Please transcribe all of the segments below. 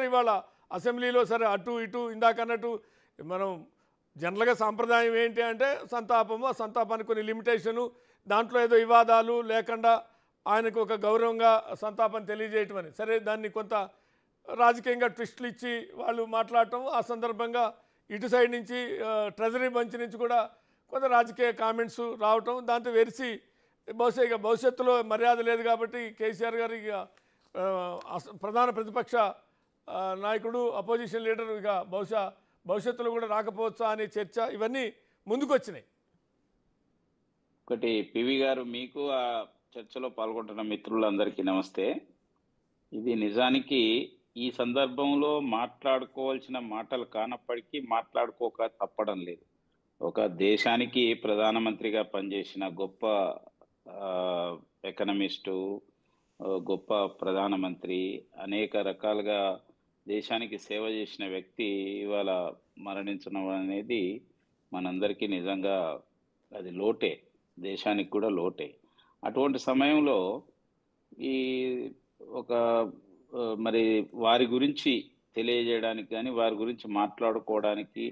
సరే ఇవాళ అసెంబ్లీలో సరే అటు ఇటు ఇందాక అన్నట్టు మనం జనరల్గా సాంప్రదాయం ఏంటి అంటే సంతాపము, ఆ సంతాపానికి కొన్ని లిమిటేషను, దాంట్లో ఏదో వివాదాలు లేకుండా ఆయనకు ఒక గౌరవంగా సంతాపం తెలియజేయటం అని. సరే దాన్ని కొంత రాజకీయంగా ట్విస్టులు ఇచ్చి వాళ్ళు మాట్లాడటం, ఆ సందర్భంగా ఇటు సైడ్ నుంచి ట్రెజరీ బంచ్ నుంచి కూడా కొంత రాజకీయ కామెంట్స్ రావటం, దాంతో వెరిసి బహుశా ఇక భవిష్యత్తులో మర్యాద లేదు కాబట్టి కేసీఆర్ గారు ఇక ప్రధాన ప్రతిపక్ష నాయకుడు, అపోజిషన్ లీడర్ ఇక బహుశా భవిష్యత్తులో కూడా రాకపోవచ్చా అనే చర్చ ఇవన్నీ ముందుకు వచ్చినాయి. ఒకటి పివి గారు, మీకు ఆ చర్చలో పాల్గొంటున్న మిత్రులందరికీ నమస్తే. ఇది నిజానికి ఈ సందర్భంలో మాట్లాడుకోవాల్సిన మాటలు కానప్పటికీ మాట్లాడుకోక తప్పడం లేదు. ఒక దేశానికి ప్రధానమంత్రిగా పనిచేసిన గొప్ప ఎకనమిస్టు, గొప్ప ప్రధానమంత్రి, అనేక రకాలుగా దేశానికి సేవ చేసిన వ్యక్తి ఇవాళ మరణించడం అనేది మనందరికీ నిజంగా అది లోటే, దేశానికి కూడా లోటే. అటువంటి సమయంలో ఈ ఒక మరి వారి గురించి తెలియజేయడానికి కానీ వారి గురించి మాట్లాడుకోవడానికి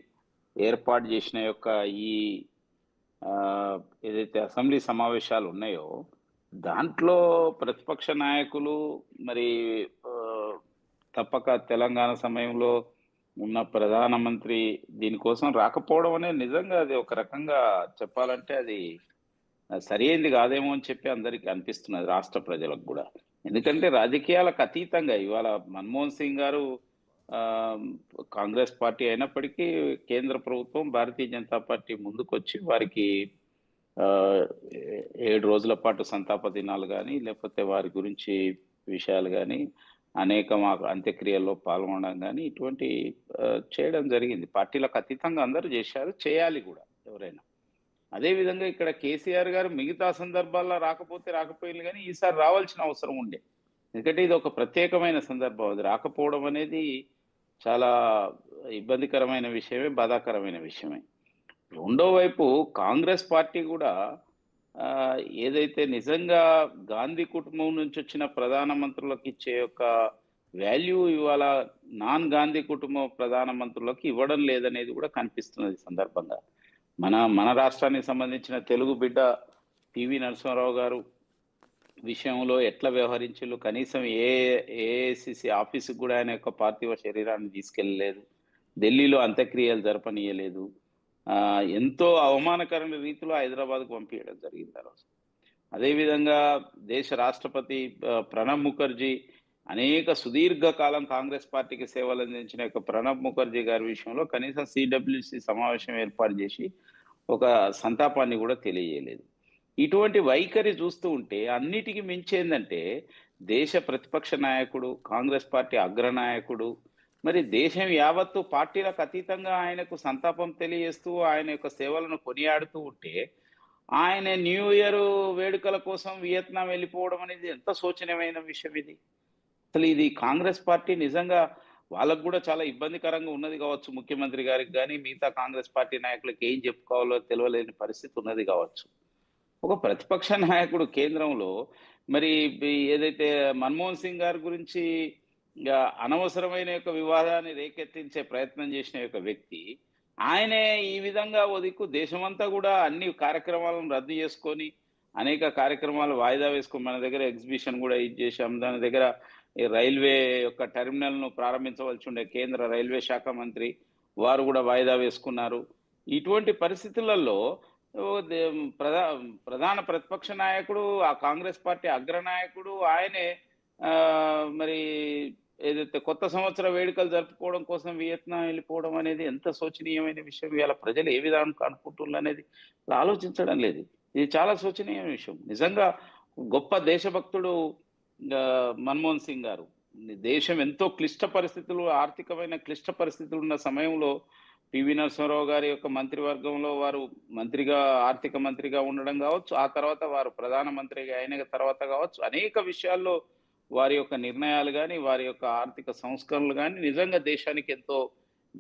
ఏర్పాటు చేసిన యొక్క ఈ ఏదైతే అసెంబ్లీ సమావేశాలు ఉన్నాయో దాంట్లో ప్రతిపక్ష నాయకులు మరి తప్పక తెలంగాణ సమయంలో ఉన్న ప్రధానమంత్రి దీనికోసం రాకపోవడం అనేది నిజంగా అది ఒక రకంగా చెప్పాలంటే అది సరైనది కాదేమో అని చెప్పి అందరికీ అనిపిస్తున్నది, రాష్ట్ర ప్రజలకు కూడా. ఎందుకంటే రాజకీయాలకు అతీతంగా ఇవాళ మన్మోహన్ సింగ్ గారు కాంగ్రెస్ పార్టీ అయినప్పటికీ కేంద్ర ప్రభుత్వం భారతీయ జనతా పార్టీ ముందుకొచ్చి వారికి 7 రోజుల పాటు సంతాప దినాలు కానీ లేకపోతే వారి గురించి విషయాలు కానీ అనేక అంత్యక్రియల్లో పాల్గొనడం కానీ ఇటువంటి చేయడం జరిగింది. పార్టీలకు అతీతంగా అందరూ చేశారు, చేయాలి కూడా ఎవరైనా. అదేవిధంగా ఇక్కడ కేసీఆర్ గారు మిగతా సందర్భాల్లో రాకపోయింది కానీ ఈసారి రావాల్సిన అవసరం ఉండే. ఎందుకంటే ఇది ఒక ప్రత్యేకమైన సందర్భం. అది రాకపోవడం అనేది చాలా ఇబ్బందికరమైన విషయమే, బాధాకరమైన విషయమే. రెండో వైపు కాంగ్రెస్ పార్టీ కూడా ఏదైతే నిజంగా గాంధీ కుటుంబం నుంచి వచ్చిన ప్రధానమంత్రులకు ఇచ్చే యొక్క వాల్యూ ఇవాళ నాన్ గాంధీ కుటుంబం ప్రధానమంత్రులకు ఇవ్వడం లేదనేది కూడా కనిపిస్తున్నది సందర్భంగా. మన రాష్ట్రానికి సంబంధించిన తెలుగు బిడ్డ పివి నరసింహారావు గారు విషయంలో ఎట్లా వ్యవహరించారు, కనీసం ఏఐసిసి ఆఫీసుకు కూడా ఆయన యొక్క పార్థివ శరీరాన్ని తీసుకెళ్ళలేదు, ఢిల్లీలో అంత్యక్రియలు జరపనీయలేదు, ఎంతో అవమానకరమైన రీతిలో హైదరాబాద్కు పంపించడం జరిగింది ఆ రోజు. అదేవిధంగా దేశ రాష్ట్రపతి ప్రణబ్ ముఖర్జీ అనేక సుదీర్ఘకాలం కాంగ్రెస్ పార్టీకి సేవలు అందించిన యొక్క ప్రణబ్ ముఖర్జీ గారి విషయంలో కనీసం సిడబ్ల్యూసి సమావేశం ఏర్పాటు చేసి ఒక సంతాపాన్ని కూడా తెలియజేయలేదు. ఇటువంటి వైఖరి చూస్తూ ఉంటే అన్నిటికీ మించి ఏంటంటే దేశ ప్రతిపక్ష నాయకుడు, కాంగ్రెస్ పార్టీ అగ్రనాయకుడు, మరి దేశం యావత్తు పార్టీలకు అతీతంగా ఆయనకు సంతాపం తెలియజేస్తూ ఆయన యొక్క సేవలను కొనియాడుతూ ఉంటే ఆయన న్యూ ఇయర్ వేడుకల కోసం వియత్నాం వెళ్ళిపోవడం అనేది ఎంత శోచనీయమైన విషయం ఇది. అసలు ఇది కాంగ్రెస్ పార్టీ నిజంగా వాళ్ళకు కూడా చాలా ఇబ్బందికరంగా ఉన్నది కావచ్చు, ముఖ్యమంత్రి గారికి కానీ మిగతా కాంగ్రెస్ పార్టీ నాయకులకు ఏం చెప్పుకోవాలో తెలియలేని పరిస్థితి ఉన్నది కావచ్చు. ఒక ప్రతిపక్ష నాయకుడు కేంద్రంలో మరి ఏదైతే మన్మోహన్ సింగ్ గారి గురించి అనవసరమైన యొక్క వివాదాన్ని రేకెత్తించే ప్రయత్నం చేసిన యొక్క వ్యక్తి ఆయనే ఈ విధంగా దిక్కు దేశమంతా కూడా అన్ని కార్యక్రమాలను రద్దు చేసుకొని అనేక కార్యక్రమాలు వాయిదా వేసుకొని, మన దగ్గర ఎగ్జిబిషన్ కూడా ఇది చేశాం, దాని దగ్గర రైల్వే యొక్క టెర్మినల్ను ప్రారంభించవలసి ఉండే కేంద్ర రైల్వే శాఖ మంత్రి వారు కూడా వాయిదా వేసుకున్నారు. ఇటువంటి పరిస్థితులలో ప్రధాన ప్రతిపక్ష నాయకుడు, ఆ కాంగ్రెస్ పార్టీ అగ్రనాయకుడు ఆయనే మరి ఏదైతే కొత్త సంవత్సర వేడుకలు జరుపుకోవడం కోసం వియత్నాం వెళ్ళిపోవడం అనేది ఎంత శోచనీయమైన విషయం. ఇవాళ ప్రజలు ఏ విధానం అనుకుంటున్నారు అనేది ఆలోచించడం లేదు. ఇది చాలా శోచనీయమైన విషయం. నిజంగా గొప్ప దేశభక్తుడు మన్మోహన్ సింగ్ గారు. దేశం ఎంతో క్లిష్ట పరిస్థితులు, ఆర్థికమైన క్లిష్ట పరిస్థితులు ఉన్న సమయంలో పివి నరసింహారావు గారి యొక్క మంత్రివర్గంలో వారు మంత్రిగా, ఆర్థిక మంత్రిగా ఉండడం కావచ్చు, ఆ తర్వాత వారు ప్రధానమంత్రిగా అయిన తర్వాత కావచ్చు, అనేక విషయాల్లో వారి యొక్క నిర్ణయాలు కానీ వారి యొక్క ఆర్థిక సంస్కరణలు కానీ నిజంగా దేశానికి ఎంతో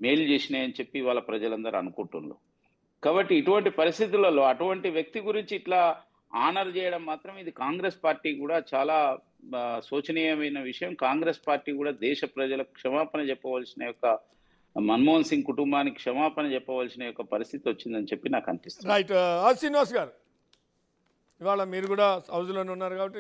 మేలు చేసినాయని చెప్పి వాళ్ళ ప్రజలందరూ అనుకుంటున్నారు. కాబట్టి ఇటువంటి పరిస్థితులలో అటువంటి వ్యక్తి గురించి ఇట్లా ఆనర్ చేయడం మాత్రం ఇది కాంగ్రెస్ పార్టీ కూడా చాలా శోచనీయమైన విషయం. కాంగ్రెస్ పార్టీ కూడా దేశ ప్రజలకు క్షమాపణ చెప్పవలసిన యొక్క మన్మోహన్ సింగ్ కుటుంబానికి క్షమాపణ చెప్పవలసిన యొక్క పరిస్థితి వచ్చిందని చెప్పి నాకు అనిపిస్తుంది. రైట్. శ్రీనివాస్ గారు, ఇవాళ మీరు కూడా హౌస్లోనే ఉన్నారు కాబట్టి